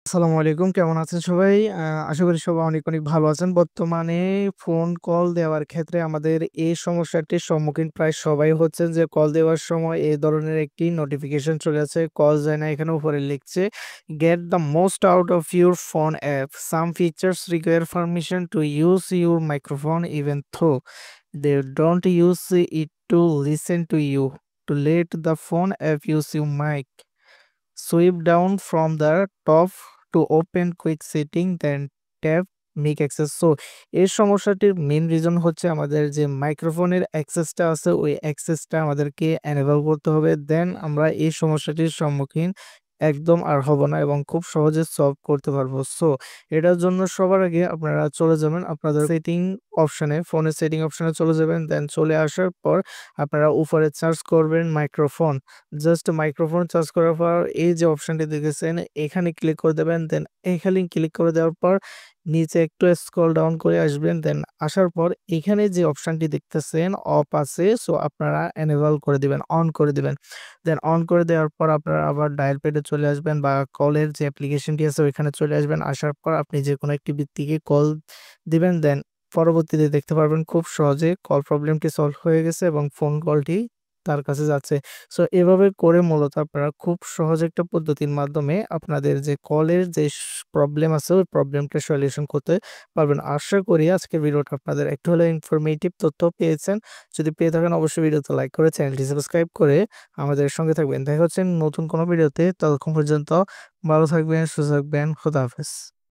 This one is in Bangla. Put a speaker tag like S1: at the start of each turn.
S1: আসসালামু আলাইকুম। কেমন আছেন সবাই? আশা করি সবাই অনেক, অনেক ভালো আছেন। বর্তমানে ফোন কল দেওয়ার ক্ষেত্রে আমাদের এই সমস্যাটির সম্মুখীন প্রায় সবাই হচ্ছেন যে কল দেওয়ার সময় এই ধরনের একটি নোটিফিকেশন চলে আসে। কল যায় না এখানে উপরে লিখছে, "Get the most out of your phone app. Some features require permission to use your microphone even though they don't use it to listen to you. To let the phone app use your mic. Swipe down from the top to open quick setting, then tap mic access." So এই সমস্যাটির মেইন রিজন হচ্ছে আমাদের যে মাইক্রোফোনের অ্যাক্সেসটা আছে ওই অ্যাক্সেসটা আমাদেরকে এনেবল করতে হবে। দেন আমরা এই সমস্যাটির সম্মুখীন একদম আর হব না এবং খুব সহজে সলভ করতে পারবো। সো এটার জন্য সবার আগে আপনারা চলে যাবেন আপনাদের সেটিং অপশনে, ফোনের সেটিং অপশনে চলে যাবেন। দেন চলে আসার পর আপনারা উপরে সার্চ করবেন মাইক্রোফোন। জাস্ট মাইক্রোফোন সার্চ করার পর এই যে অপশনটি দেখেছেন এখানে ক্লিক করে দেবেন। দেন এখানে ক্লিক করে দেওয়ার পর নিচে একটু স্ক্রল ডাউন করে আসবেন। দেন আসার পর এখানে যে অপশনটি দেখতেছেন অফ আছে, সো আপনারা এনেবল করে দিবেন, অন করে দিবেন। দেন অন করে দেওয়ার পর আপনারা আবার ডায়াল প্যাডে চলে আসবেন বা কলের যে অ্যাপ্লিকেশনটি আছে ওইখানে চলে আসবেন। আসার পর আপনি যেকোনো একটি ব্যক্তিকে কল দিবেন। দেন পরবর্তীতে দেখতে পারবেন খুব সহজে কল প্রবলেমটি সলভ হয়ে গেছে এবং ফোন কলটি তার কাছে যাচ্ছে। সো এভাবে করে মূলত আপনারা খুব সহজ একটা পদ্ধতির মাধ্যমে আপনাদের যে কলের যে প্রবলেম আছে ওই প্রবলেমটা সলিউশন করতে পারবেন। আশা করি আজকের ভিডিওটা আপনাদের একটু হলেও ইনফরমেটিভ তথ্য পেয়েছেন। যদি পেয়ে থাকেন অবশ্যই ভিডিওতে লাইক করে চ্যানেলটি সাবস্ক্রাইব করে আমাদের সঙ্গে থাকবেন। দেখা হচ্ছে নতুন কোনো ভিডিওতে। ততক্ষণ পর্যন্ত ভালো থাকবেন, সুস্থ থাকবেন। খোদা হাফেজ।